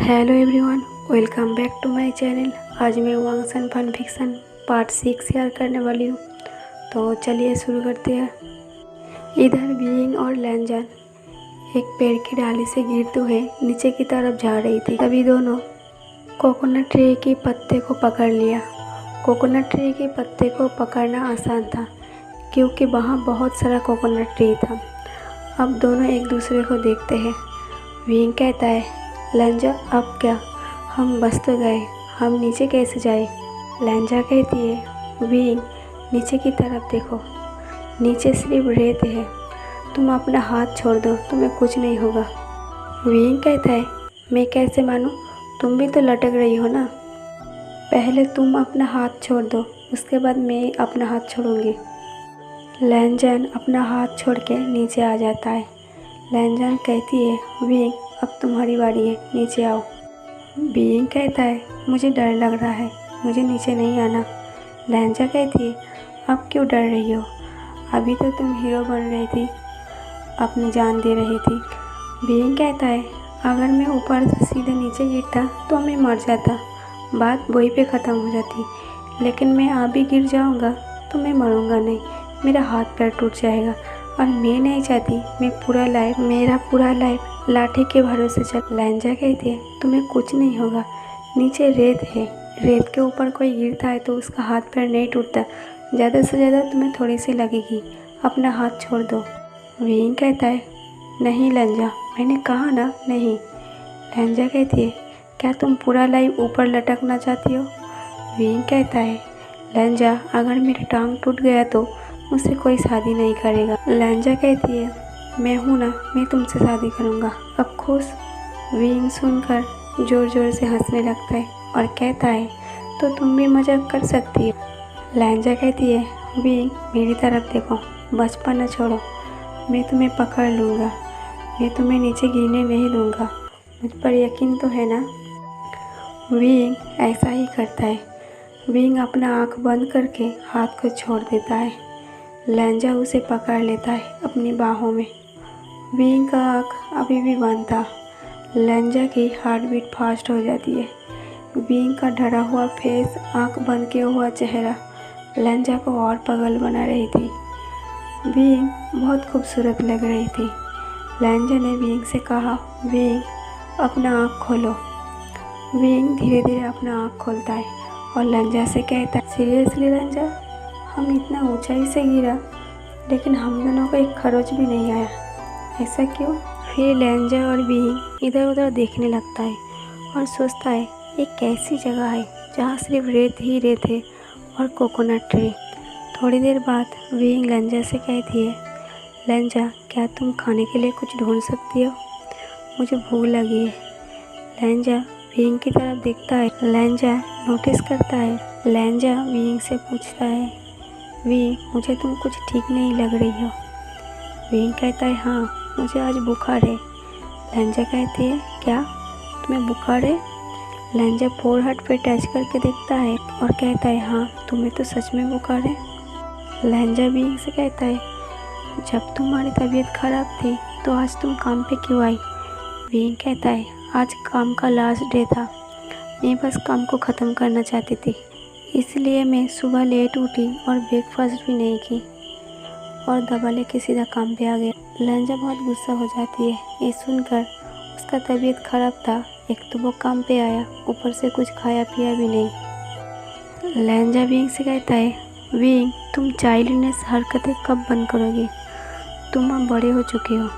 Hello everyone, welcome back to my channel. आज मैं वांगसन फन फिक्शन पार्ट 6 शेयर करने वाली हूँ। तो चलिए शुरू करते हैं। इधर बीइंग और लैंजन एक पेड़ की डाली से गिरते हुए नीचे की तरफ जा रही थी। तभी दोनों कोकोनट ट्री के पत्ते को पकड़ लिया। कोकोनट ट्री के पत्ते को पकड़ना आसान था क्योंकि वहाँ बहुत सारा कोकोनट ट्री था। अब दोनों एक दूसरे को देखते हैं। बीइंग कहता है, लैंजा अब क्या, हम बस तो गए, हम नीचे कैसे जाए। लैंजा कहती है, बीइंग नीचे की तरफ देखो, नीचे सिर्फ रेत है, तुम अपना हाथ छोड़ दो, तुम्हें कुछ नहीं होगा। बीइंग कहता है, मैं कैसे मानूं, तुम भी तो लटक रही हो ना। पहले तुम अपना हाथ छोड़ दो, उसके बाद मैं अपना हाथ छोड़ूंगी। लैंजन अपना हाथ छोड़ के नीचे आ जाता है। लैंजन कहती है, बीइंग अब तुम्हारी बारी है, नीचे आओ। बीइंग कहता है, मुझे डर लग रहा है, मुझे नीचे नहीं आना। लैंजा कहती है, अब क्यों डर रही हो, अभी तो तुम हीरो बन रही थी, अपनी जान दे रही थी। बीइंग कहता है, अगर मैं ऊपर से सीधे नीचे गिरता तो मैं मर जाता, बात वहीं पे ख़त्म हो जाती। लेकिन मैं अभी गिर जाऊंगा तो मैं मरूंगा नहीं, मेरा हाथ पैर टूट जाएगा और मैं नहीं चाहती मेरा पूरा लाइफ लाठी के भरोसे चल। लैंजा कहती है, तुम्हें कुछ नहीं होगा, नीचे रेत है, रेत के ऊपर कोई गिरता है तो उसका हाथ पैर नहीं टूटता, ज़्यादा से ज़्यादा तुम्हें थोड़ी सी लगेगी, अपना हाथ छोड़ दो। बीइंग कहता है, नहीं लैंजा, मैंने कहा ना नहीं। लैंजा कहती है, क्या तुम पूरा लाइफ ऊपर लटकना चाहती हो। बीइंग कहता है, लैंजा अगर मेरी टांग टूट गया तो मुझसे कोई शादी नहीं करेगा। लैंजा कहती है, मैं हूँ ना, मैं तुमसे शादी करूँगा, अब खुश। बीइंग सुनकर ज़ोर ज़ोर से हंसने लगता है और कहता है, तो तुम भी मजाक कर सकती हो। लैंजा कहती है, बीइंग मेरी तरफ देखो, बचपन न छोड़ो, मैं तुम्हें पकड़ लूँगा, मैं तुम्हें नीचे गिरने नहीं दूँगा, मुझ पर यकीन तो है ना। बीइंग ऐसा ही करता है। बीइंग अपना आँख बंद करके हाथ को छोड़ देता है। लैंजा उसे पकड़ लेता है अपनी बाहों में। बीइंग का आँख अभी भी बंद था। लैंजा की हार्ट बीट फास्ट हो जाती है। बीइंग का डरा हुआ फेस, आँख बंद किया हुआ चेहरा लैंजा को और पागल बना रही थी। बीइंग बहुत खूबसूरत लग रही थी। लैंजा ने बीइंग से कहा, बीइंग अपना आँख खोलो। बीइंग धीरे धीरे अपना आँख खोलता है और लैंजा से कहता है, सीरियसली लैंजा, हम इतना ऊंचाई से गिरा लेकिन हम दोनों को एक खरोच भी नहीं आया, ऐसा क्यों। फिर लैंजा और बीइंग इधर उधर देखने लगता है और सोचता है, ये कैसी जगह है जहाँ सिर्फ रेत ही रेत है और कोकोनट ट्री। थोड़ी देर बाद बीइंग लैंजा से कहती है, लैंजा क्या तुम खाने के लिए कुछ ढूंढ सकती हो, मुझे भूख लगी है। लैंजा बीइंग की तरफ देखता है। लैंजा नोटिस करता है। लैंजा बीइंग से पूछता है, बीइंग मुझे तुम कुछ ठीक नहीं लग रही हो। बीइंग कहता है, हाँ मुझे आज बुखार है। लैंजा कहती है, क्या तुम्हें बुखार है। लैंजा फोरहेड पे टच करके देखता है और कहता है, हाँ तुम्हें तो सच में बुखार है। लैंजा बीइंग से कहता है, जब तुम्हारी तबीयत खराब थी तो आज तुम काम पे क्यों आई। बीइंग कहता है, आज काम का लास्ट डे था, मैं बस काम को ख़त्म करना चाहती थी, इसलिए मैं सुबह लेट उठी और ब्रेकफास्ट भी नहीं की और दवा लेके सीधा काम पे आ गया। लैंजा बहुत गुस्सा हो जाती है। ये सुनकर उसका तबीयत ख़राब था, एक तो वो काम पे आया, ऊपर से कुछ खाया पिया भी नहीं। लैंजा बीइंग से कहता है, बीइंग तुम चाइल्डनेस हरकतें कब बंद करोगी, तुम अब बड़े हो चुके हो,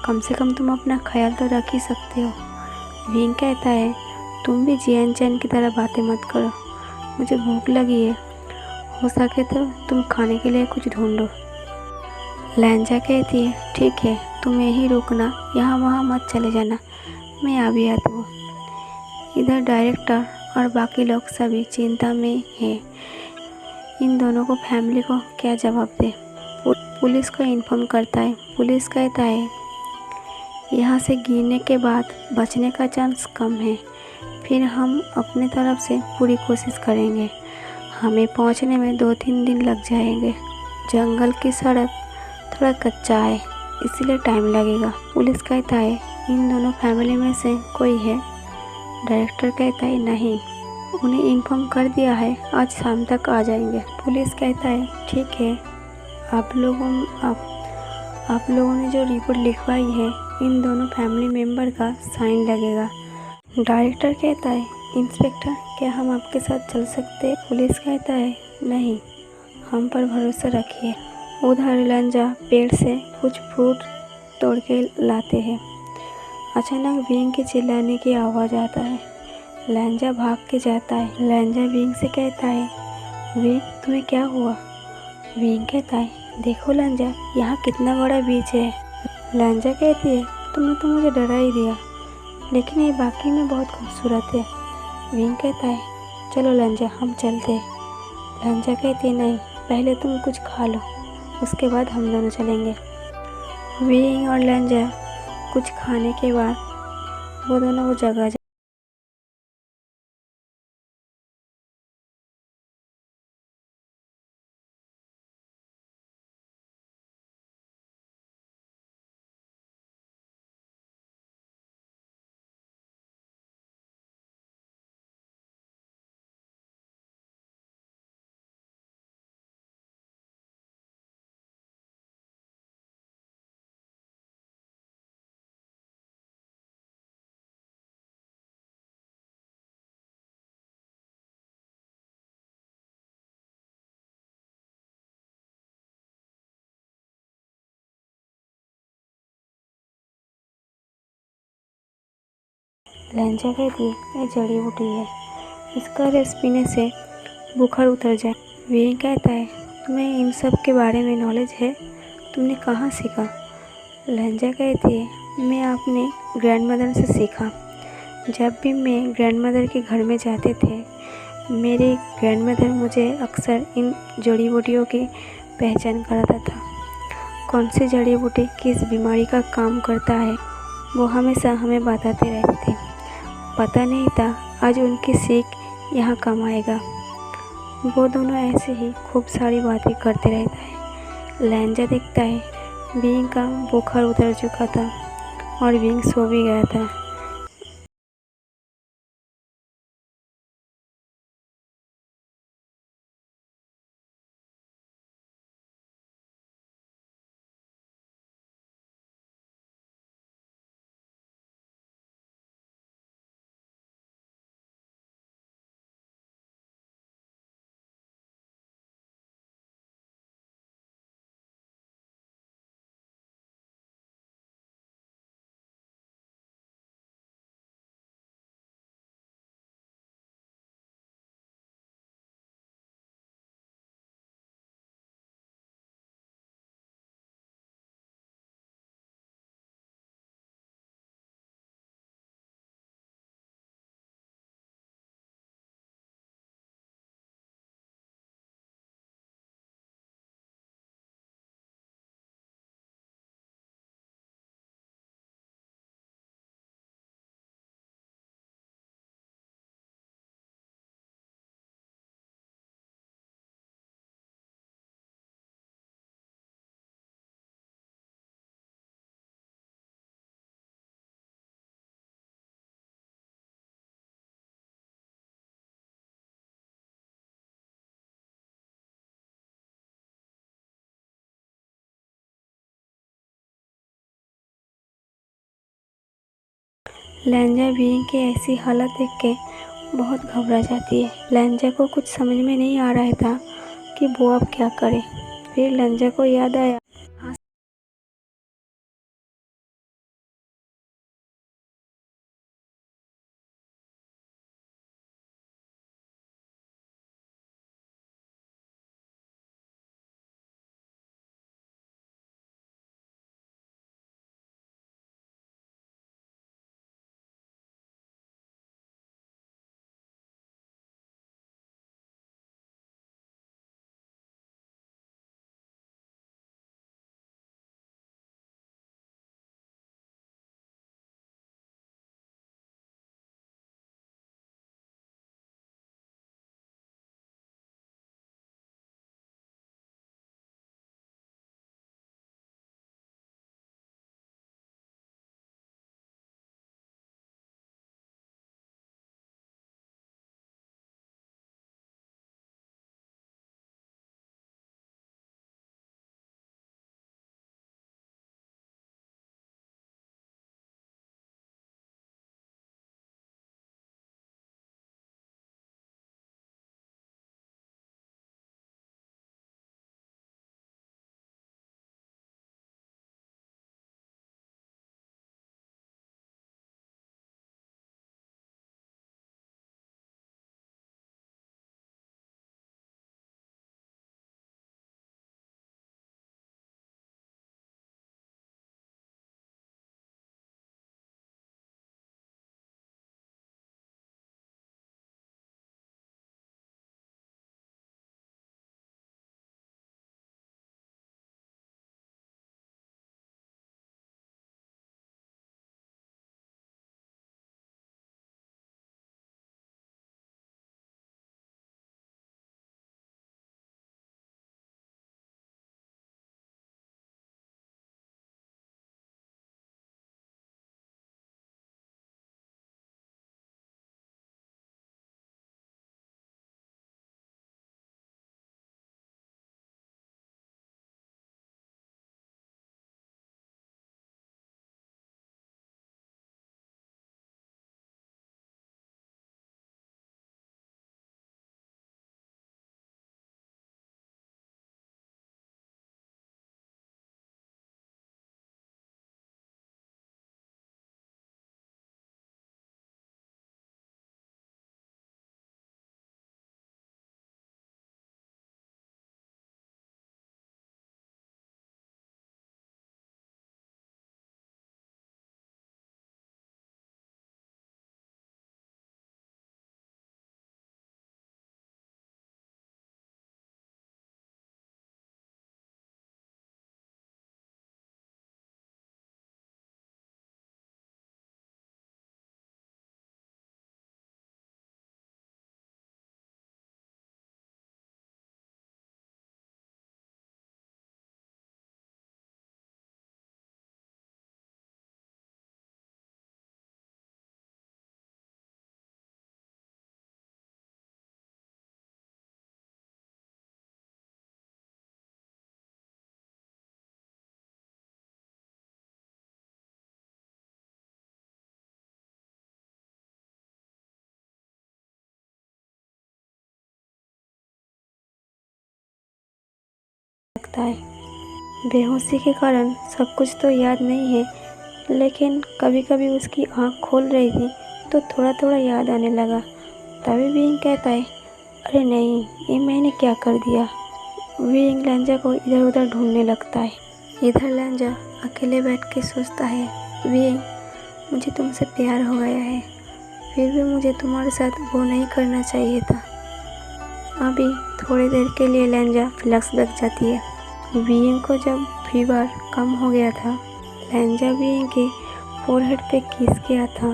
कम से कम तुम अपना ख्याल तो रख ही सकते हो। बीइंग कहता है, तुम भी जियान चैन की तरह बातें मत करो, मुझे भूख लगी है, हो सके तो तुम खाने के लिए कुछ ढूंढो। लैंजा कहती है, ठीक है तुम यहीं रुकना, यहाँ वहाँ मत चले जाना, मैं अभी आती हूँ। इधर डायरेक्टर और बाकी लोग सभी चिंता में हैं। इन दोनों को फैमिली को क्या जवाब दे। पुलिस को इन्फॉर्म करता है। पुलिस कहता है, यहाँ से गिरने के बाद बचने का चांस कम है, फिर हम अपने तरफ से पूरी कोशिश करेंगे, हमें पहुँचने में 2-3 दिन लग जाएंगे, जंगल की सड़क थोड़ा कच्चा है इसलिए टाइम लगेगा। पुलिस कहता है, इन दोनों फैमिली में से कोई है डायरेक्टर कहता है नहीं, उन्हें इन्फॉर्म कर दिया है, आज शाम तक आ जाएंगे। पुलिस कहता है ठीक है, आप लोगों आप लोगों ने जो रिपोर्ट लिखवाई है, इन दोनों फैमिली मेम्बर का साइन लगेगा। डायरेक्टर कहता है इंस्पेक्टर, क्या हम आपके साथ चल सकते हैं? पुलिस कहता है नहीं, हम पर भरोसा रखिए। उधर लंजा पेड़ से कुछ फ्रूट तोड़ के लाते हैं। अचानक बीइंग के चिल्लाने की आवाज़ आता है। लंजा भाग के जाता है। लंजा बीइंग से कहता है बीइंग, तुम्हें क्या हुआ? बीइंग कहता है देखो लंजा, यहाँ कितना बड़ा बीच है। लंजा कहती है तुमने तो मुझे डरा ही दिया, लेकिन ये बाकी में बहुत खूबसूरत है। बीइंग कहता है चलो लंजा, हम चलते हैं। लंजा कहती है नहीं, पहले तुम कुछ खा लो, उसके बाद हम दोनों चलेंगे। बीइंग और लंजा कुछ खाने के बाद वो दोनों वो जगह लंजा कहती है ये जड़ी बूटी है, इसका रस पीने से बुखार उतर जाए। बीइंग कहता है तुम्हें इन सब के बारे में नॉलेज है, तुमने कहाँ सीखा? लंजा कहती है मैं अपने ग्रैंडमदर से सीखा। जब भी मैं ग्रैंडमदर के घर में जाते थे, मेरी ग्रैंडमदर मुझे अक्सर इन जड़ी बूटियों की पहचान कराता था। कौन सी जड़ी बूटी किस बीमारी का काम करता है, वो हमेशा हमें बताते रहते थे। पता नहीं था आज उनकी सीख यहाँ काम आएगा। वो दोनों ऐसे ही खूब सारी बातें करते रहता है। लंजा देखता है बीइंग का बुखार उतर चुका था और बीइंग सो भी गया था। लंजा बीइंग की ऐसी हालत देख के बहुत घबरा जाती है। लंजा को कुछ समझ में नहीं आ रहा था कि वो अब क्या करे। फिर लंजा को याद आया लगता है। बेहोशी के कारण सब कुछ तो याद नहीं है, लेकिन कभी कभी उसकी आँख खोल रही थी तो थोड़ा थोड़ा याद आने लगा। तभी बीइंग कहता है, अरे नहीं, ये मैंने क्या कर दिया। बीइंग लैंजा को इधर उधर ढूंढने लगता है। इधर लैंजा अकेले बैठ के सोचता है, बीइंग, मुझे तुमसे प्यार हो गया है, फिर भी मुझे तुम्हारे साथ वो नहीं करना चाहिए था। अभी थोड़ी देर के लिए लैंजा फ्लैशबैक जाती है। बीइंग को जब फीवर कम हो गया था, लैंजा बीइंग के फोरहेड पे किस किया था,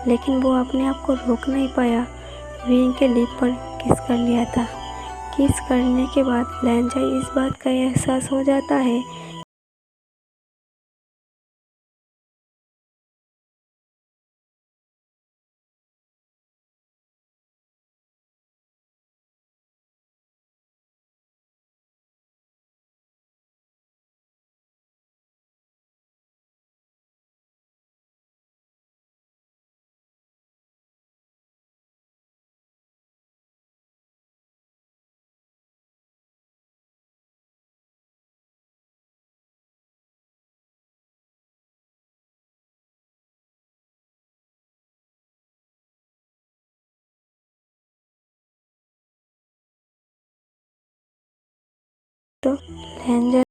लेकिन वो अपने आप को रोक नहीं पाया। बीइंग के लिप पर किस कर लिया था। किस करने के बाद लैंजा इस बात का एहसास हो जाता है तो लैंजा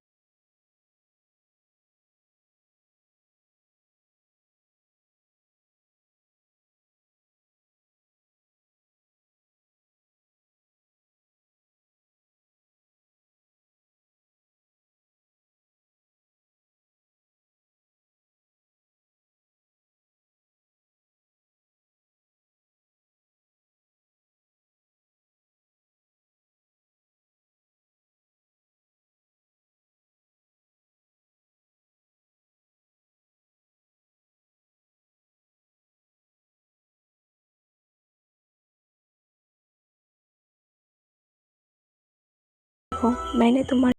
को मैंने तुम्हारे